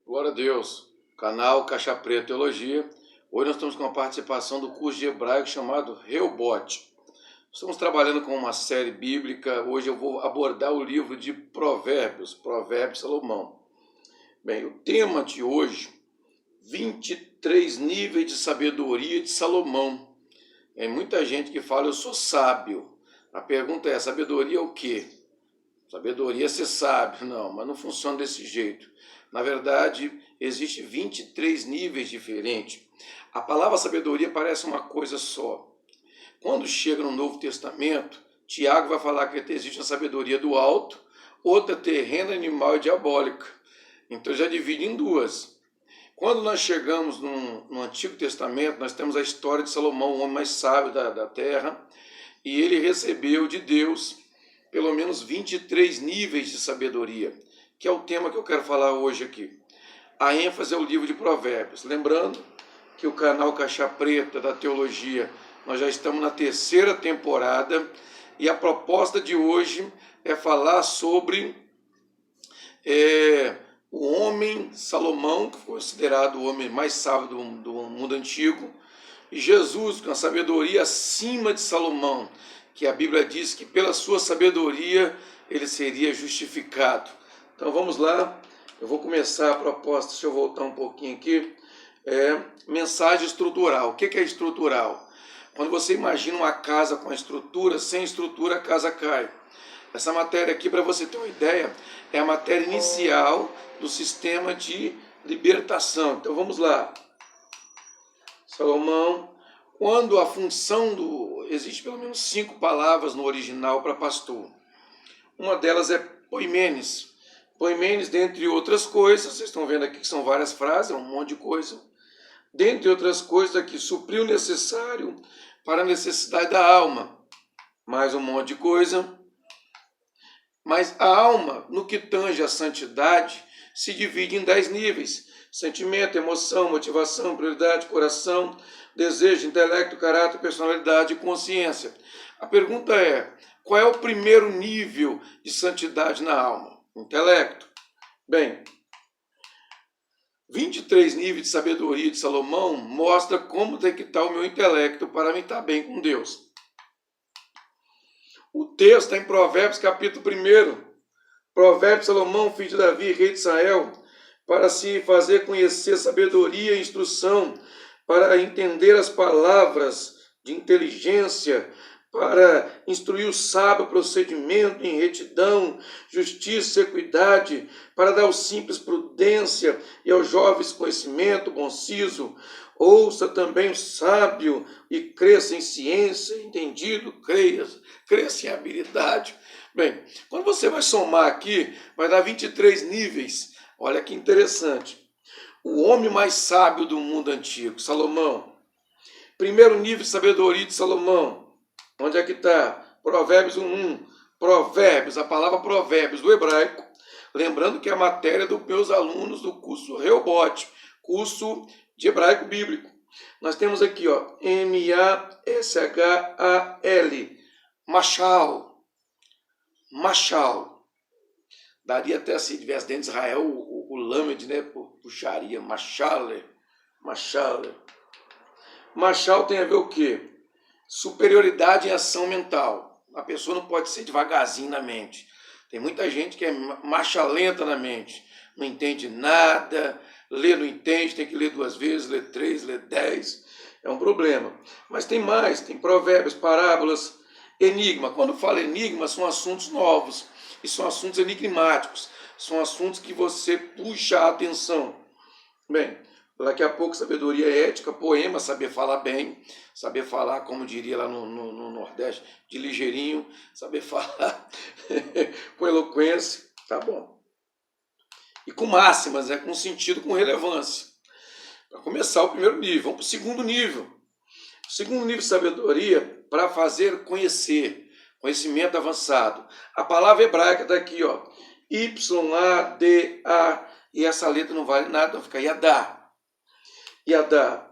Glória a Deus, canal Caixa Preta Teologia. Hoje nós estamos com a participação do curso de hebraico chamado Reobote. Estamos trabalhando com uma série bíblica. Hoje eu vou abordar o livro de Provérbios Salomão. Bem, o tema de hoje, 23 níveis de sabedoria de Salomão. Tem muita gente que fala, eu sou sábio. A pergunta é, sabedoria é o quê? Sabedoria é ser sábio. Não, mas não funciona desse jeito. Na verdade, existe 23 níveis diferentes. A palavra sabedoria parece uma coisa só. Quando chega no Novo Testamento, Tiago vai falar que existe a sabedoria do alto, outra terrena, animal e diabólica. Então já divide em duas. Quando nós chegamos no Antigo Testamento, nós temos a história de Salomão, o homem mais sábio da terra, e ele recebeu de Deus pelo menos 23 níveis de sabedoria, que é o tema que eu quero falar hoje aqui. A ênfase é o livro de Provérbios. Lembrando que o canal Caixa Preta da Teologia, nós já estamos na 3ª temporada, e a proposta de hoje é falar sobre o homem Salomão, que foi considerado o homem mais sábio do mundo antigo, e Jesus, com a sabedoria acima de Salomão, que a Bíblia diz que pela sua sabedoria ele seria justificado. Então vamos lá, eu vou começar a proposta, deixa eu voltar um pouquinho aqui. Mensagem estrutural. O que é estrutural? Quando você imagina uma casa com estrutura, sem estrutura a casa cai. Essa matéria aqui, para você ter uma ideia, é a matéria inicial do sistema de libertação. Então vamos lá. Salomão, quando a função existe pelo menos 5 palavras no original para pastor. Uma delas é poimenes. Poimenes, dentre outras coisas, vocês estão vendo aqui que são várias frases, é um monte de coisa. Dentre outras coisas aqui, suprir o necessário para a necessidade da alma. Mais um monte de coisa. Mas a alma, no que tange a santidade, se divide em 10 níveis. Sentimento, emoção, motivação, prioridade, coração, desejo, intelecto, caráter, personalidade e consciência. A pergunta é, qual é o primeiro nível de santidade na alma? Intelecto. Bem, 23 níveis de sabedoria de Salomão mostra como tem que estar o meu intelecto para me estar bem com Deus. O texto está em Provérbios capítulo 1. Provérbios Salomão, filho de Davi, rei de Israel, para se fazer conhecer sabedoria e instrução, para entender as palavras de inteligência, para instruir o sábio procedimento em retidão, justiça e equidade, para dar aos simples prudência e aos jovens conhecimento, bom siso. Ouça também o sábio e cresça em ciência, entendido, cresça em habilidade. Bem, quando você vai somar aqui, vai dar 23 níveis. Olha que interessante. O homem mais sábio do mundo antigo, Salomão. Primeiro nível de sabedoria de Salomão. Onde é que está? Provérbios 1.1. Provérbios, a palavra provérbios do hebraico. Lembrando que é a matéria dos meus alunos do curso Reobote, curso de hebraico bíblico. Nós temos aqui, ó, M-A-S-H-A-L. Machal. Machal. Daria até, se tivesse dentro de Israel, o Lamed, né? Puxaria. Machale. Machale. Machal tem a ver o quê? Superioridade em ação mental. A pessoa não pode ser devagarzinho na mente. Tem muita gente que é marcha lenta na mente. Não entende nada, lê não entende, tem que ler 2 vezes, ler 3, ler 10. É um problema. Mas tem mais, tem provérbios, parábolas, enigma. Quando fala enigma, são assuntos novos. E são assuntos enigmáticos. São assuntos que você puxa a atenção. Bem, daqui a pouco sabedoria ética, poema, saber falar bem, saber falar, como diria lá no Nordeste, de ligeirinho, saber falar com eloquência, tá bom. E com máximas, com sentido, com relevância. Para começar o primeiro nível, vamos para o segundo nível. O segundo nível de sabedoria, para fazer conhecer, conhecimento avançado. A palavra hebraica está aqui, ó, Y-A-D-A, e essa letra não vale nada, então fica Yadá. Yadá.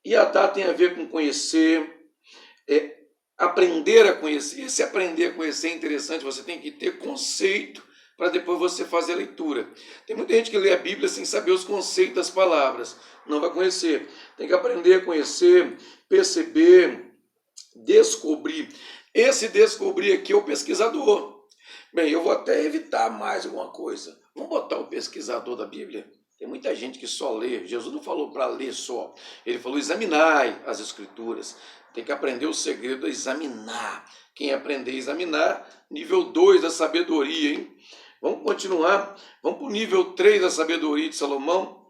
Yadá tem a ver com conhecer, aprender a conhecer. Esse aprender a conhecer é interessante, você tem que ter conceito para depois você fazer a leitura. Tem muita gente que lê a Bíblia sem saber os conceitos das palavras, não vai conhecer. Tem que aprender a conhecer, perceber, descobrir. Esse descobrir aqui é o pesquisador. Bem, eu vou até evitar mais alguma coisa. Vamos botar o pesquisador da Bíblia? Tem muita gente que só lê. Jesus não falou para ler só. Ele falou: examinai as Escrituras. Tem que aprender o segredo de examinar. Quem aprender a examinar, nível 2 da sabedoria, hein? Vamos continuar. Vamos para o nível 3 da sabedoria de Salomão.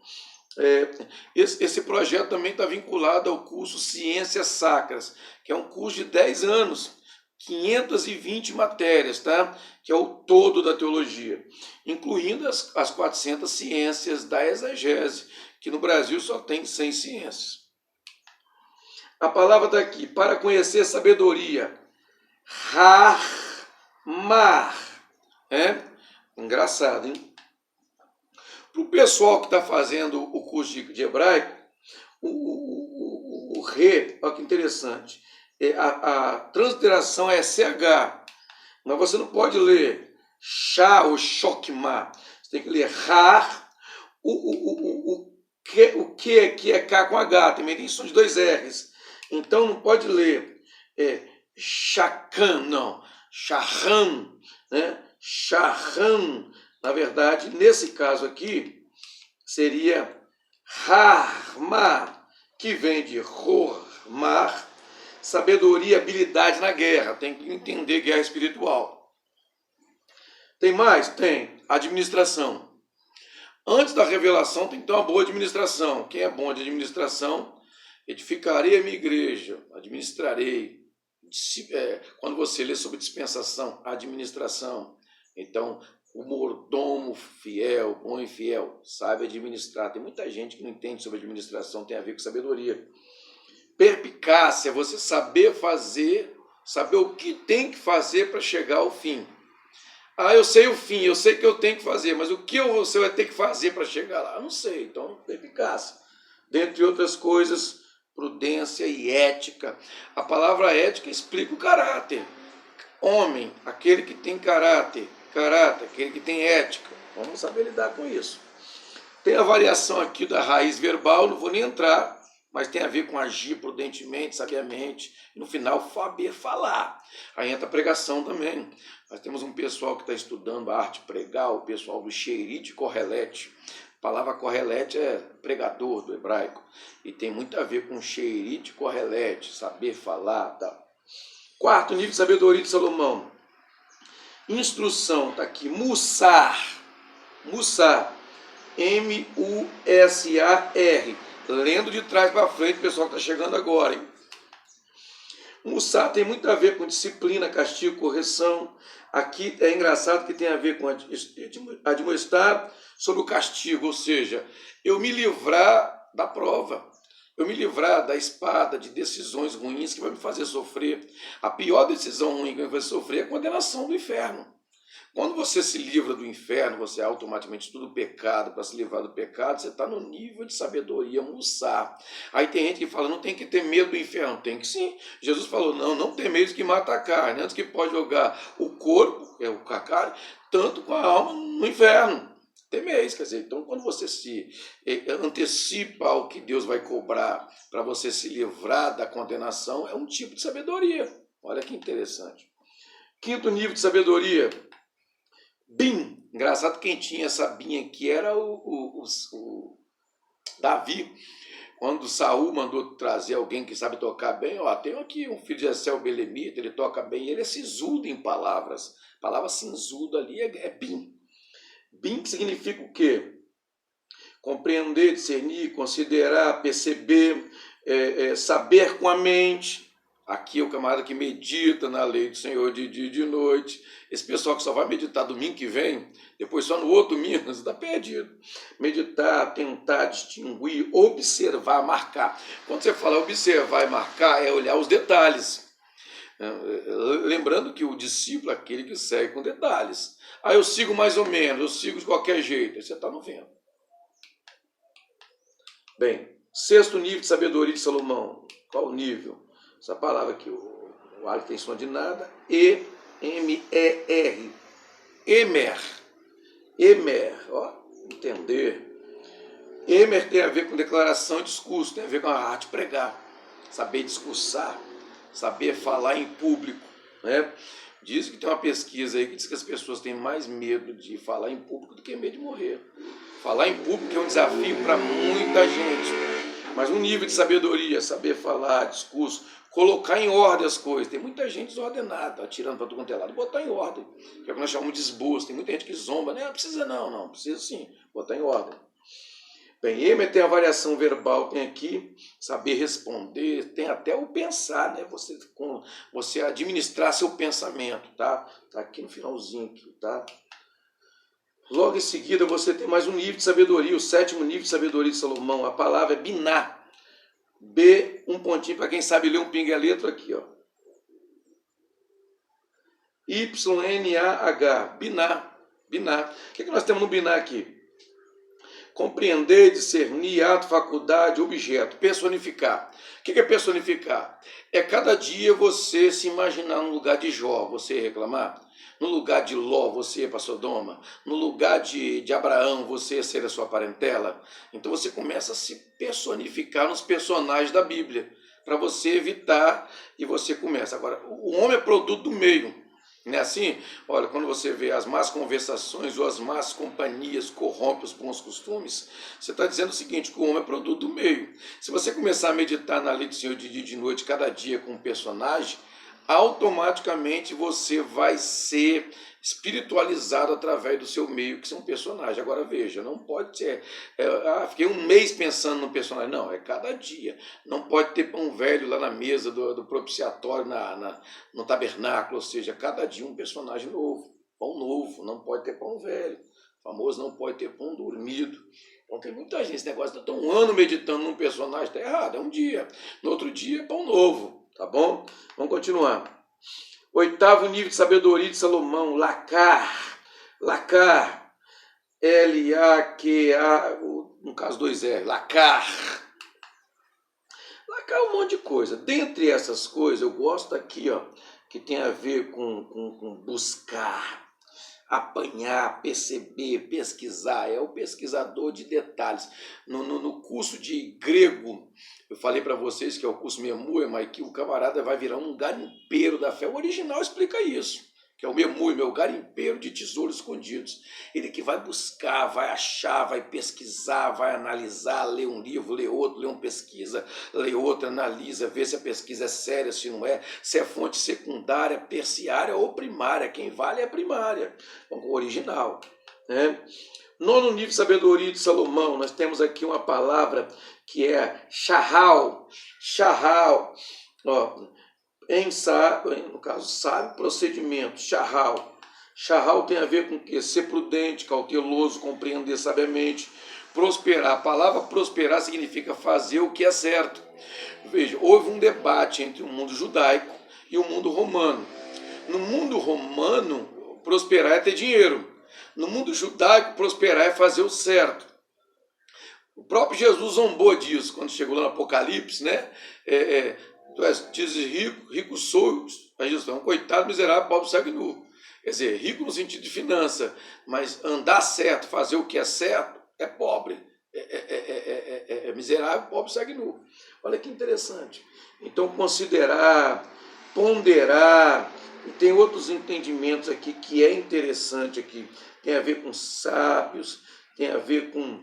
Esse projeto também está vinculado ao curso Ciências Sacras, que é um curso de 10 anos. 520 matérias, tá? Que é o todo da teologia, incluindo as 400 ciências da exegese, que no Brasil só tem 100 ciências. A palavra está aqui, para conhecer sabedoria, Ramar. Engraçado, hein? Para o pessoal que está fazendo o curso de hebraico, o re, olha que interessante, a transliteração é SH, mas você não pode ler chá ou chokma, você tem que ler har, o que aqui é K com H, também tem som de 2 R's, então não pode ler chacan, não, charran, né? Charran, na verdade, nesse caso aqui, seria harma, que vem de hormar, sabedoria, habilidade na guerra. Tem que entender guerra espiritual. Tem mais? Tem. Administração. Antes da revelação tem que ter uma boa administração. Quem é bom de administração, edificarei a minha igreja, administrarei. Quando você lê sobre dispensação, administração. Então, o mordomo fiel, bom e fiel, sabe administrar. Tem muita gente que não entende sobre administração, tem a ver com sabedoria. Perpicácia, você saber fazer, saber o que tem que fazer para chegar ao fim. Eu sei o fim, eu sei que eu tenho que fazer, mas o que você vai ter que fazer para chegar lá? Eu não sei, então perpicácia. Dentre outras coisas, prudência e ética. A palavra ética explica o caráter. Homem, aquele que tem caráter, aquele que tem ética. Vamos saber lidar com isso. Tem a variação aqui da raiz verbal, não vou nem entrar, mas tem a ver com agir prudentemente, sabiamente, e no final saber falar. Aí entra a pregação também. Nós temos um pessoal que está estudando a arte de pregar, o pessoal do Xerite Correlete. A palavra Correlete é pregador do hebraico, e tem muito a ver com Xerite Correlete, saber falar, tá? Quarto nível de sabedoria de Salomão. Instrução, está aqui, Mussar. Mussar. M-U-S-A-R. Lendo de trás para frente, o pessoal que está chegando agora, hein? Mussar tem muito a ver com disciplina, castigo, correção. Aqui é engraçado que tem a ver com admoestar sobre o castigo, ou seja, eu me livrar da prova. Eu me livrar da espada, de decisões ruins que vai me fazer sofrer. A pior decisão ruim que vai me fazer sofrer é a condenação do inferno. Quando você se livra do inferno, você automaticamente estuda o pecado. Para se livrar do pecado, você está no nível de sabedoria, Mussar. Aí tem gente que fala, não tem que ter medo do inferno. Tem que sim. Jesus falou, não temeis que mata a carne, antes que pode jogar o corpo, que é o carne, tanto com a alma no inferno. Temeis, quer dizer, então quando você se antecipa ao que Deus vai cobrar para você se livrar da condenação, é um tipo de sabedoria. Olha que interessante. Quinto nível de sabedoria, Bim. Engraçado, quem tinha essa Bim aqui era o Davi. Quando Saul mandou trazer alguém que sabe tocar bem, tenho aqui um filho de Jessé, o Belemita, ele toca bem, ele é sisudo em palavras. A palavra sisudo ali é Bim. Bim significa o quê? Compreender, discernir, considerar, perceber, saber com a mente. Aqui é o camarada que medita na lei do Senhor de dia e de noite. Esse pessoal que só vai meditar domingo que vem, depois só no outro domingo, você está perdido. Meditar, tentar, distinguir, observar, marcar. Quando você fala observar e marcar, é olhar os detalhes. Lembrando que o discípulo é aquele que segue com detalhes. Eu sigo mais ou menos, eu sigo de qualquer jeito. Aí você está no vento. Bem, sexto nível de sabedoria de Salomão. Qual o nível? Essa palavra aqui, o alho tem som de nada. E-M-E-R. Emer. Emer, ó, entender. Emer tem a ver com declaração e discurso, tem a ver com a arte de pregar, saber discursar, saber falar em público, né? Diz que tem uma pesquisa aí que diz que as pessoas têm mais medo de falar em público do que medo de morrer. Falar em público é um desafio para muita gente, mas um nível de sabedoria, saber falar, discurso, colocar em ordem as coisas. Tem muita gente desordenada, atirando para tudo quanto é lado, botar em ordem, que é o que nós chamamos de esboço. Tem muita gente que zomba, né? Não precisa não, precisa sim, botar em ordem. Bem, Emer tem a variação verbal, tem aqui saber responder, tem até o pensar, né? Você administrar seu pensamento, tá? Tá aqui no finalzinho, aqui, tá? Logo em seguida você tem mais um nível de sabedoria, o 7º nível de sabedoria de Salomão. A palavra é biná. B, um pontinho para quem sabe ler um pinga letra aqui, ó. Y-N-A-H, biná. Biná. O que nós temos no biná aqui? Compreender, discernir, ato, faculdade, objeto, personificar. O que é personificar? É cada dia você se imaginar no lugar de Jó, você reclamar. No lugar de Ló, você ir para Sodoma. No lugar de Abraão, você ser a sua parentela. Então você começa a se personificar nos personagens da Bíblia, para você evitar, e você começa. Agora, o homem é produto do meio. Não é assim? Olha, quando você vê as más conversações ou as más companhias corrompem os bons costumes, você está dizendo o seguinte, que o homem é produto do meio. Se você começar a meditar na lei do Senhor de dia e de noite, cada dia com um personagem, automaticamente você vai ser espiritualizado através do seu meio, que são personagens. Agora veja, não pode ser, fiquei um mês pensando no personagem, não, é cada dia. Não pode ter pão velho lá na mesa do propiciatório, no tabernáculo, ou seja, cada dia um personagem novo, pão novo, não pode ter pão velho. O famoso não pode ter pão dormido. Então tem muita gente, esse negócio de estar um ano meditando num personagem, está errado, é um dia. No outro dia, pão novo, tá bom? Vamos continuar. 8º nível de sabedoria de Salomão, Lacar. Lacar. L-A-Q-A, no caso 2 R, Lacar. Lacar é um monte de coisa. Dentre essas coisas, eu gosto aqui, ó, que tem a ver com buscar, apanhar, perceber, pesquisar. É o pesquisador de detalhes. No curso de grego, eu falei para vocês que é o curso Memúria, mas que o camarada vai virar um garimpeiro da fé. O original explica isso, que é o Memúria, meu garimpeiro de tesouros escondidos. Ele que vai buscar, vai achar, vai pesquisar, vai analisar, lê um livro, lê outro, lê uma pesquisa, lê outra, analisa, vê se a pesquisa é séria, se não é, se é fonte secundária, terciária ou primária. Quem vale é a primária, o original, né? 9º nível de sabedoria de Salomão, nós temos aqui uma palavra que é shahal. Shahal, ó, no caso, sabe, procedimento, shahal. Shahal tem a ver com o quê? Ser prudente, cauteloso, compreender sabiamente, prosperar. A palavra prosperar significa fazer o que é certo. Veja, houve um debate entre o mundo judaico e o mundo romano. No mundo romano, prosperar é ter dinheiro. No mundo judaico, prosperar é fazer o certo. O próprio Jesus zombou disso quando chegou lá no Apocalipse, né? Tu dizes rico, rico sou, aí Jesus falou, coitado, miserável, pobre, segue nu. Quer dizer, rico no sentido de finança, mas andar certo, fazer o que é certo, é pobre. É miserável, pobre, segue nu. Olha que interessante. Então, considerar, ponderar, e tem outros entendimentos aqui que é interessante aqui. Tem a ver com sábios, tem a ver com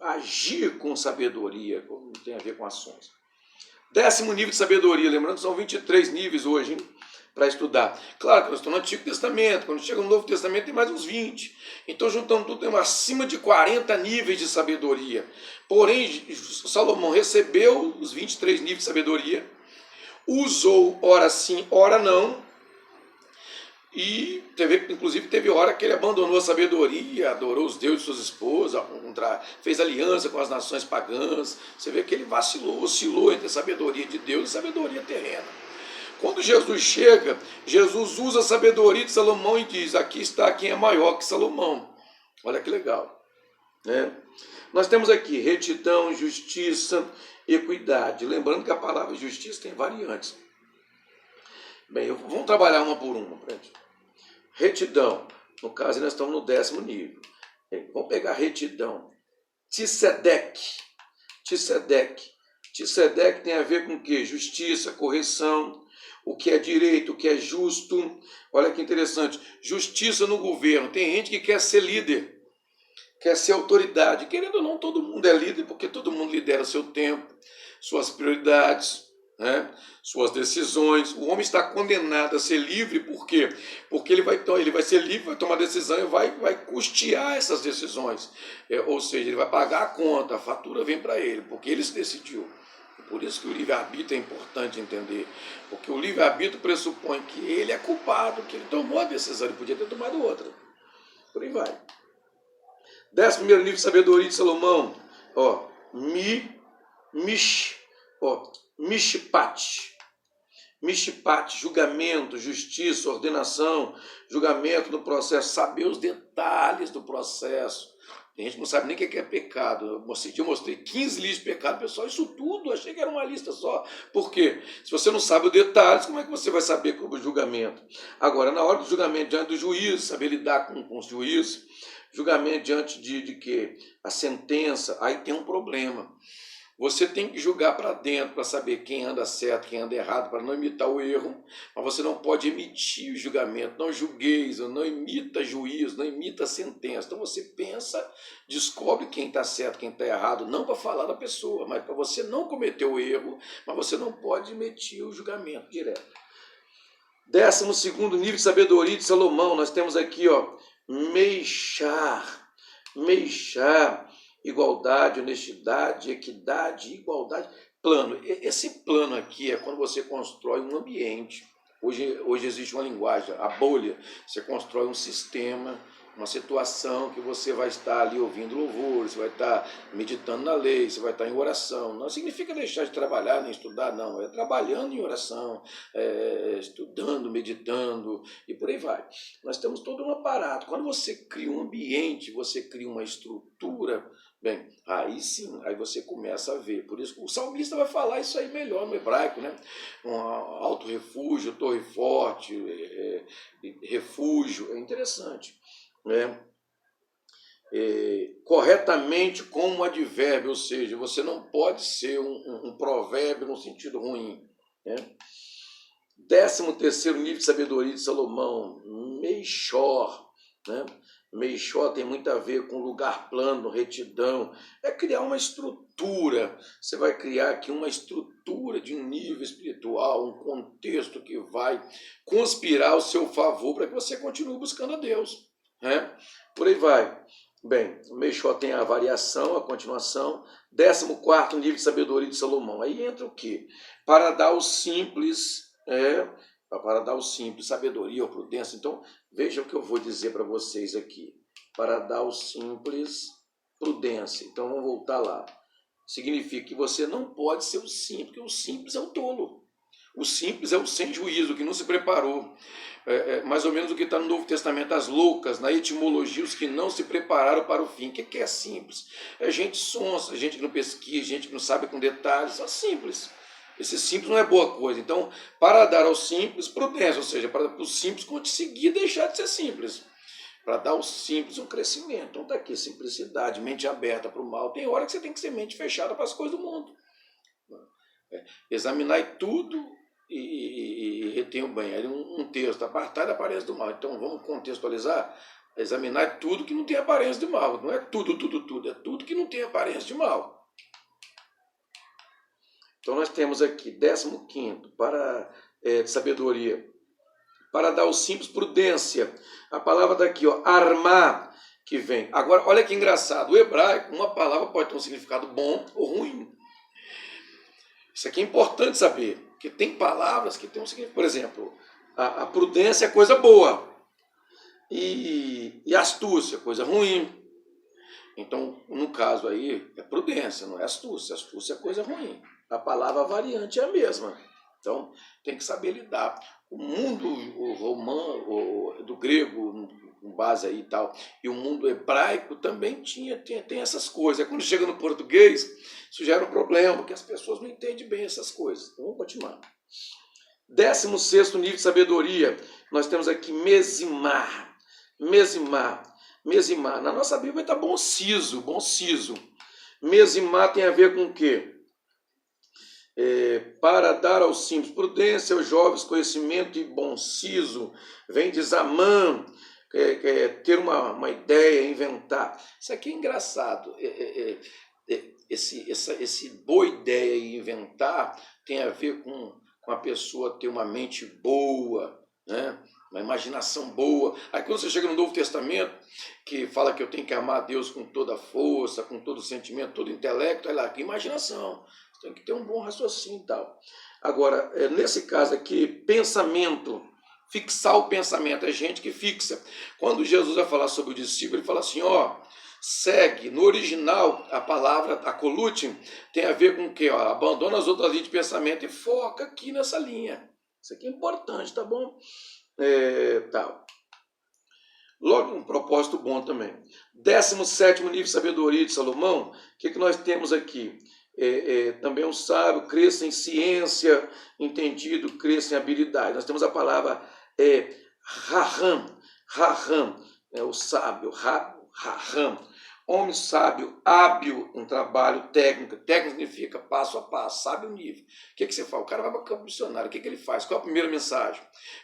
agir com sabedoria, tem a ver com ações. 10º nível de sabedoria, lembrando que são 23 níveis hoje, para estudar. Claro que nós estamos no Antigo Testamento, quando chega no Novo Testamento tem mais uns 20. Então, juntando tudo, tem acima de 40 níveis de sabedoria. Porém, Salomão recebeu os 23 níveis de sabedoria, usou ora sim, ora não, e inclusive teve hora que ele abandonou a sabedoria, adorou os deuses de suas esposas, fez aliança com as nações pagãs. Você vê que ele oscilou entre a sabedoria de Deus e a sabedoria terrena. Quando Jesus chega, Jesus usa a sabedoria de Salomão e diz, aqui está quem é maior que Salomão. Olha que legal, né? Nós temos aqui retidão, justiça, equidade. Lembrando que a palavra justiça tem variantes. Bem, vamos trabalhar uma por uma, gente. Retidão. No caso, nós estamos no 10º nível. Vamos pegar retidão. Tsedek. Tsedek tem a ver com o quê? Justiça, correção, o que é direito, o que é justo. Olha que interessante. Justiça no governo. Tem gente que quer ser líder, quer ser autoridade. Querendo ou não, todo mundo é líder, porque todo mundo lidera seu tempo, suas prioridades, né? Suas decisões. O homem está condenado a ser livre, por quê? Porque ele vai ser livre, vai tomar decisão e vai custear essas decisões. Ou seja, ele vai pagar a conta, a fatura vem para ele, porque ele se decidiu. Por isso que o livre-arbítrio é importante entender, porque o livre-arbítrio pressupõe que ele é culpado, que ele tomou a decisão, ele podia ter tomado outra. Por aí vai. 11º nível de sabedoria de Salomão, Mishpat, julgamento, justiça, ordenação, julgamento do processo, saber os detalhes do processo. A gente não sabe nem o que é pecado. Eu mostrei 15 listas de pecado, pessoal, isso tudo, achei que era uma lista só. Por quê? Se você não sabe os detalhes, como é que você vai saber como o julgamento? Agora, na hora do julgamento, diante do juízo, saber lidar com os juízes, julgamento diante de quê? A sentença, aí tem um problema. Você tem que julgar para dentro, para saber quem anda certo, quem anda errado, para não imitar o erro, mas você não pode emitir o julgamento. Não julgueis, não imita juízo, não imita sentença. Então você pensa, descobre quem está certo, quem está errado, não para falar da pessoa, mas para você não cometer o erro, mas você não pode emitir o julgamento direto. 12º nível de sabedoria de Salomão, nós temos aqui, Meixar, igualdade, honestidade, equidade, igualdade, plano. Esse plano aqui é quando você constrói um ambiente. Hoje existe uma linguagem, a bolha. Você constrói um sistema, uma situação que você vai estar ali ouvindo louvor, você vai estar meditando na lei, você vai estar em oração. Não significa deixar de trabalhar nem estudar, não. É trabalhando em oração, estudando, meditando e por aí vai. Nós temos todo um aparato. Quando você cria um ambiente, você cria uma estrutura, bem, aí sim, aí você começa a ver. Por isso o salmista vai falar isso aí melhor no hebraico, né? Um alto refúgio, torre forte, refúgio, é interessante. Né? Corretamente como advérbio, ou seja, você não pode ser um provérbio no sentido ruim. Né? 13º nível de sabedoria de Salomão, Meixor, né? Meixó tem muito a ver com lugar plano, retidão. É criar uma estrutura. Você vai criar aqui uma estrutura de um nível espiritual, um contexto que vai conspirar ao seu favor para que você continue buscando a Deus. Né? Por aí vai. Bem, o Meixó tem a variação, a continuação. 14º nível de sabedoria de Salomão. Aí entra o quê? Para dar o simples... para dar o simples, sabedoria ou prudência. Então, veja o que eu vou dizer para vocês aqui. Para dar o simples, prudência. Então, vamos voltar lá. Significa que você não pode ser o simples, porque o simples é o tolo. O simples é o sem juízo, que não se preparou. Mais ou menos o que está no Novo Testamento, as loucas, na etimologia, os que não se prepararam para o fim. O que é simples? É gente sonsa, gente que não pesquisa, gente que não sabe com detalhes. É simples. Esse simples não é boa coisa. Então, para dar ao simples, prudência, ou seja, para o simples conseguir deixar de ser simples. Para dar ao simples um crescimento. Então, está aqui, simplicidade, mente aberta para o mal. Tem hora que você tem que ser mente fechada para as coisas do mundo. Examinar tudo e retém o bem. Aí um texto, apartar da aparência do mal. Então, vamos contextualizar. Examinar tudo que não tem aparência de mal. Não é tudo. É tudo que não tem aparência de mal. Então, nós temos aqui, 15º, de sabedoria, para dar ao simples prudência. A palavra daqui, armar, que vem. Agora, olha que engraçado, o hebraico, uma palavra pode ter um significado bom ou ruim. Isso aqui é importante saber, porque tem palavras que têm um significado. Por exemplo, a prudência é coisa boa, e astúcia, coisa ruim. Então, no caso aí, é prudência, não é astúcia. Astúcia é coisa ruim. A palavra variante é a mesma. Então, tem que saber lidar. O mundo romano, do grego, com base aí e tal, e o mundo hebraico também tem essas coisas. Quando chega no português, isso gera um problema, porque as pessoas não entendem bem essas coisas. Então, vamos continuar. 16º nível de sabedoria, nós temos aqui mesimar. Mesimar. Mesimar. Na nossa Bíblia está bom siso, bom siso. Mesimar tem a ver com o quê? Para dar aos simples prudência, aos jovens conhecimento e bom siso. Vem de Zamã, ter uma ideia, inventar. Isso aqui é engraçado. Esse boa ideia e inventar tem a ver com a pessoa ter uma mente boa, né? Uma imaginação boa. Aí quando você chega no Novo Testamento, que fala que eu tenho que amar a Deus com toda a força, com todo o sentimento, todo o intelecto, olha lá, que imaginação. Você tem que ter um bom raciocínio e tal. Agora, nesse caso aqui, pensamento, fixar o pensamento, é gente que fixa. Quando Jesus vai falar sobre o discípulo, ele fala assim, segue. No original, a palavra, a colute, tem a ver com o quê? Abandona as outras linhas de pensamento e foca aqui nessa linha. Isso aqui é importante, tá bom? Tal. Logo, um propósito bom também. 17º nível de sabedoria de Salomão, o que nós temos aqui? Também um sábio, cresça em ciência, entendido, cresça em habilidade. Nós temos a palavra raham, o sábio, raham. Homem sábio, hábil em trabalho, técnico. Técnico significa passo a passo, sabe o nível. O que você faz? O cara vai para o campo missionário, o que ele faz? Qual a primeira mensagem?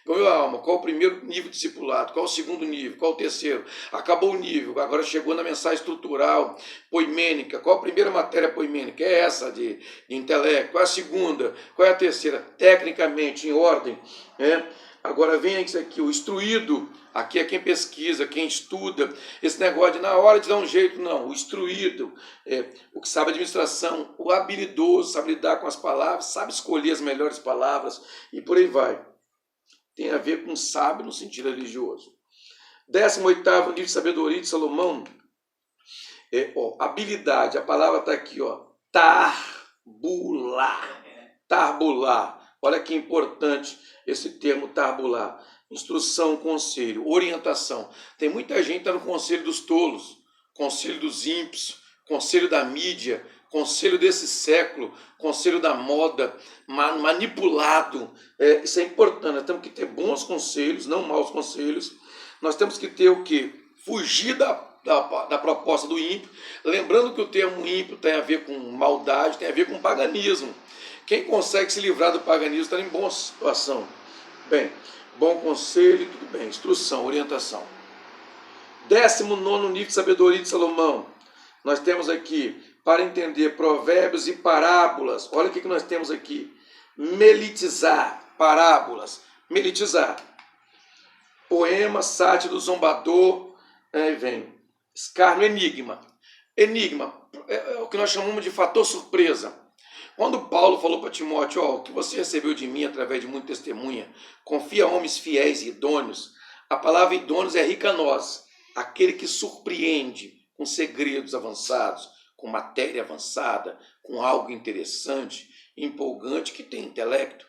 Ganhou a alma, qual o primeiro nível de discipulado? Qual o segundo nível? Qual o terceiro? Acabou o nível, agora chegou na mensagem estrutural, poimênica. Qual a primeira matéria poimênica? É essa de intelecto. Qual a segunda? Qual é a terceira? Tecnicamente, em ordem. Agora vem isso aqui, o instruído. Aqui é quem pesquisa, quem estuda. Esse negócio de na hora de dar um jeito, não. O instruído, o que sabe administração, o habilidoso, sabe lidar com as palavras, sabe escolher as melhores palavras e por aí vai. Tem a ver com sábio no sentido religioso. 18º livro de sabedoria de Salomão. Habilidade, a palavra está aqui, tarbular. Tarbular. Olha que importante esse termo tarbular. Instrução, conselho, orientação. Tem muita gente que está no conselho dos tolos, conselho dos ímpios, conselho da mídia, conselho desse século, conselho da moda, manipulado. Isso é importante. Nós temos que ter bons conselhos, não maus conselhos. Nós temos que ter o quê? Fugir da proposta do ímpio. Lembrando que o termo ímpio tem a ver com maldade, tem a ver com paganismo. Quem consegue se livrar do paganismo está em boa situação. Bem, bom conselho, tudo bem. Instrução, orientação. 19º nível de sabedoria de Salomão. Nós temos aqui, para entender provérbios e parábolas. Olha o que nós temos aqui. Melitizar, parábolas. Melitizar. Poema, sátira do zombador. Aí vem. Escárnio, enigma. Enigma é o que nós chamamos de fator surpresa. Quando Paulo falou para Timóteo, o que você recebeu de mim através de muita testemunha, confia a homens fiéis e idôneos. A palavra idôneos é rica a nós, aquele que surpreende com segredos avançados, com matéria avançada, com algo interessante, empolgante, que tem intelecto.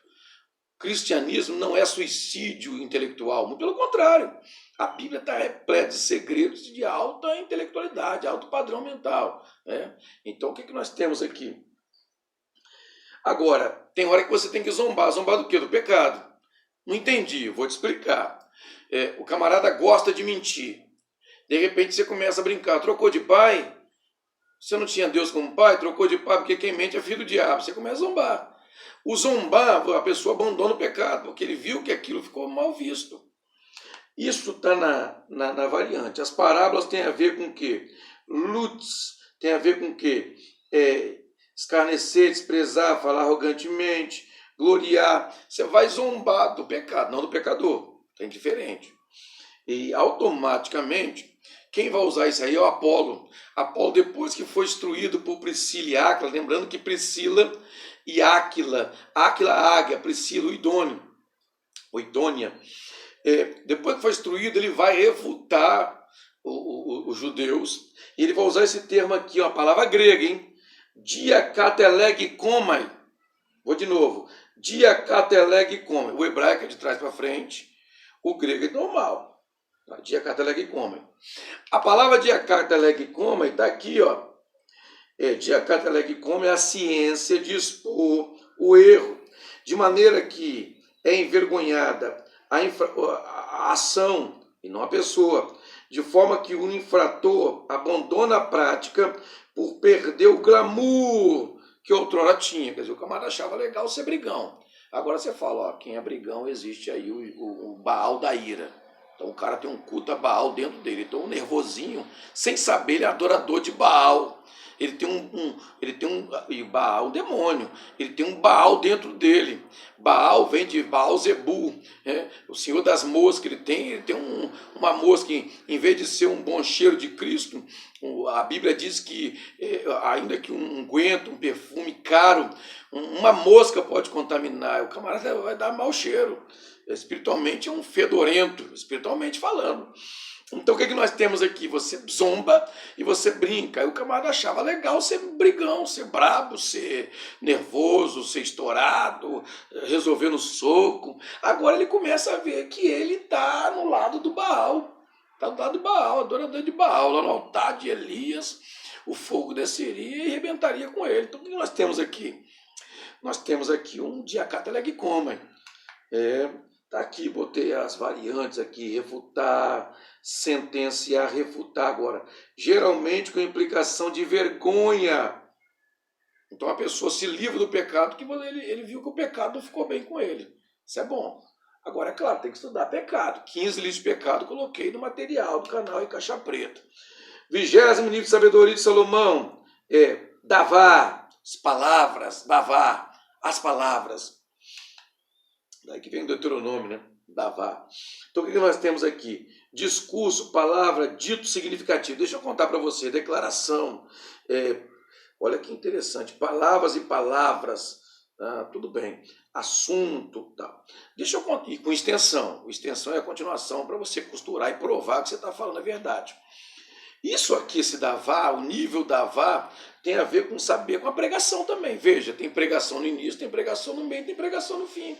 Cristianismo não é suicídio intelectual, muito pelo contrário. A Bíblia está repleta de segredos de alta intelectualidade, alto padrão mental. Então, o que nós temos aqui? Agora, tem hora que você tem que zombar. Zombar do quê? Do pecado. Não entendi, vou te explicar. O camarada gosta de mentir. De repente você começa a brincar. Trocou de pai? Você não tinha Deus como pai? Trocou de pai porque quem mente é filho do diabo. Você começa a zombar. O zombar, a pessoa abandona o pecado, porque ele viu que aquilo ficou mal visto. Isso está na variante. As parábolas têm a ver com o quê? Lutz tem a ver com o quê? Escarnecer, desprezar, falar arrogantemente, gloriar. Você vai zombar do pecado, não do pecador. Tem diferente. E automaticamente, quem vai usar isso aí é o Apolo. Apolo, depois que foi instruído por Priscila e Áquila, lembrando que Priscila e Áquila, águia, Priscila, o idônea. Depois que foi instruído, ele vai refutar os judeus. E ele vai usar esse termo aqui, uma palavra grega, hein? Diakatelegkomai. Vou de novo. Diakatelegkomai. O hebraico é de trás para frente. O grego é normal. Diakatelegkomai. A palavra diakatelegkomai está aqui, Diakatelegkomai é a ciência de expor o erro. De maneira que é envergonhada a ação e não a pessoa, de forma que o infrator abandona a prática por perder o glamour que outrora tinha. Quer dizer, o camarada achava legal ser brigão. Agora você fala, ó, quem é brigão, existe aí o Baal da ira. Então o cara tem um culto a Baal dentro dele. Então o nervosinho, sem saber, ele é adorador de Baal. Ele tem e Baal, um demônio. Ele tem um Baal dentro dele. Baal vem de Baal Zebu, o senhor das moscas. Ele tem uma mosca, em vez de ser um bom cheiro de Cristo, a Bíblia diz que, ainda que um unguento, um perfume caro, uma mosca pode contaminar. O camarada vai dar mau cheiro. Espiritualmente é um fedorento, espiritualmente falando. Então o que nós temos aqui? Você zomba e você brinca. Aí o camarada achava legal ser brigão, ser brabo, ser nervoso, ser estourado, resolver no soco. Agora ele começa a ver que ele está no lado do Baal. Está do lado do Baal, adorador de Baal. Lá no altar de Elias, o fogo desceria e arrebentaria com ele. Então o que nós temos aqui? Nós temos aqui um diacateleguicoma. Tá aqui, botei as variantes aqui, refutar, sentenciar, refutar agora. Geralmente com implicação de vergonha. Então a pessoa se livra do pecado, que ele viu que o pecado não ficou bem com ele. Isso é bom. Agora, é claro, tem que estudar pecado. 15 livros de pecado coloquei no material do canal em Caixa Preta. 20º livro de sabedoria de Salomão. Davá, as palavras, Davá, as palavras. Daí que vem o Deuteronômio, né? Davá. Então o que nós temos aqui? Discurso, palavra, dito significativo. Deixa eu contar para você. Declaração. Olha que interessante. Palavras e palavras. Tudo bem. Assunto. Tal. Deixa eu contar. E com extensão. O extensão é a continuação para você costurar e provar que você está falando a verdade. Isso aqui, esse Davá, o nível Davá, tem a ver com saber, com a pregação também. Veja, tem pregação no início, tem pregação no meio, tem pregação no fim.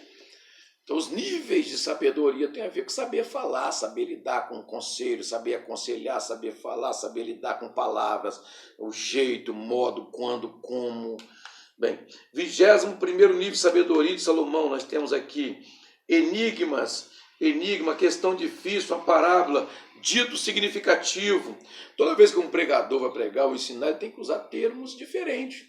Então, os níveis de sabedoria têm a ver com saber falar, saber lidar com conselho, saber aconselhar, saber falar, saber lidar com palavras, o jeito, o modo, quando, como. Bem, 21º nível de sabedoria de Salomão, nós temos aqui enigmas, enigma, questão difícil, uma parábola, dito significativo. Toda vez que um pregador vai pregar ou ensinar, ele tem que usar termos diferentes.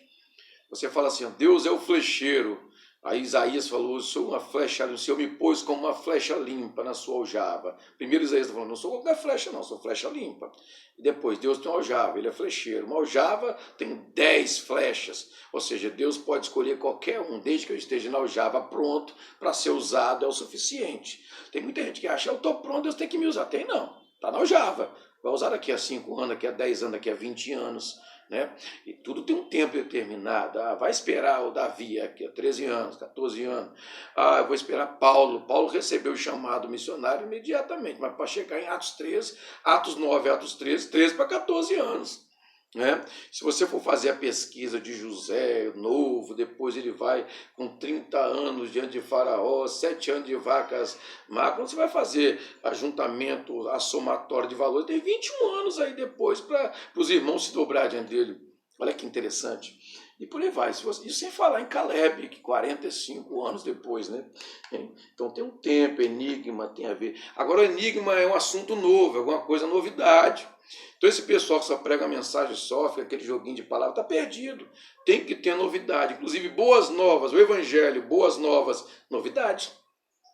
Você fala assim, Deus é o flecheiro. Aí Isaías falou, sou uma flecha, o Senhor me pôs como uma flecha limpa na sua aljava. Primeiro Isaías está falando, não sou qualquer flecha não, sou flecha limpa. E depois, Deus tem uma aljava, ele é flecheiro. Uma aljava tem 10 flechas, ou seja, Deus pode escolher qualquer um, desde que eu esteja na aljava pronto para ser usado, é o suficiente. Tem muita gente que acha, eu estou pronto, Deus tem que me usar. Tem não, está na aljava. Vai usar daqui a 5 anos, daqui a 10 anos, daqui a 20 anos. Né? E tudo tem um tempo determinado. Vai esperar o Davi aqui a 13 anos, 14 anos. Eu vou esperar Paulo. Paulo recebeu o chamado missionário imediatamente, mas para chegar em Atos 13, Atos 9, Atos 13, 13 para 14 anos. Né? Se você for fazer a pesquisa de José, novo, depois ele vai com 30 anos diante de Faraó, 7 anos de vacas magras, quando você vai fazer ajuntamento, a somatória de valores, tem 21 anos aí depois para os irmãos se dobrar diante dele. Olha que interessante. E por aí vai. Isso sem falar em Caleb, que 45 anos depois, né? Então tem um tempo, enigma tem a ver. Agora o enigma é um assunto novo, alguma coisa novidade. Então esse pessoal que só prega a mensagem só, fica aquele joguinho de palavras, está perdido. Tem que ter novidade, inclusive boas novas, o evangelho, boas novas, novidade.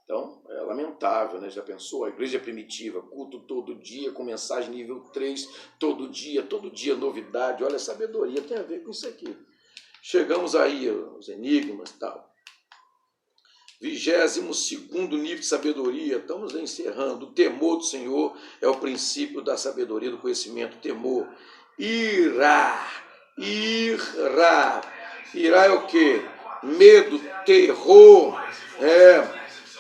Então é lamentável, né? Já pensou? A igreja primitiva, culto todo dia, com mensagem nível 3, todo dia novidade. Olha, a sabedoria tem a ver com isso aqui. Chegamos aí aos enigmas e tal. 22º nível de sabedoria, estamos encerrando. O temor do Senhor é o princípio da sabedoria, do conhecimento. Temor. Irá. Irá é o quê? Medo, terror.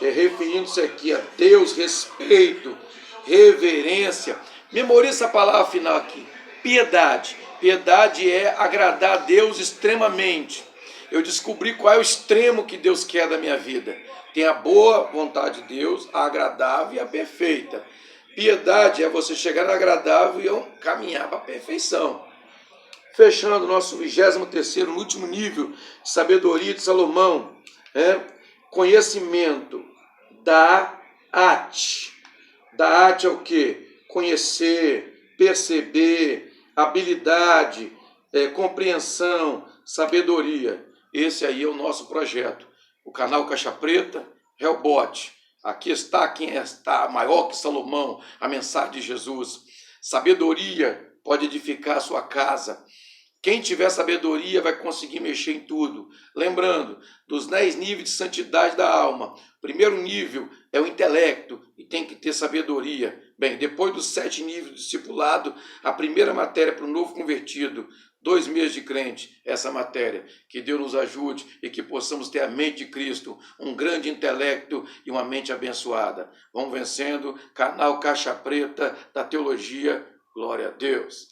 Referindo-se aqui a Deus, respeito, reverência. Memoriza essa palavra final aqui. Piedade. Piedade é agradar a Deus extremamente. Eu descobri qual é o extremo que Deus quer da minha vida. Tem a boa vontade de Deus, a agradável e a perfeita. Piedade é você chegar no agradável e caminhar para a perfeição. Fechando o nosso 23º, último nível de sabedoria de Salomão. Conhecimento. Da'at. Da'at é o quê? Conhecer, perceber, habilidade, compreensão, sabedoria. Esse aí é o nosso projeto. O canal Caixa Preta, Helbot. Aqui está quem está maior que Salomão, a mensagem de Jesus. Sabedoria pode edificar a sua casa. Quem tiver sabedoria vai conseguir mexer em tudo. Lembrando, dos 10 níveis de santidade da alma, o primeiro nível é o intelecto e tem que ter sabedoria. Bem, depois dos 7 níveis do discipulado, a primeira matéria para o novo convertido, 2 meses de crente, essa matéria. Que Deus nos ajude e que possamos ter a mente de Cristo, um grande intelecto e uma mente abençoada. Vamos vencendo, canal Caixa Preta da Teologia. Glória a Deus.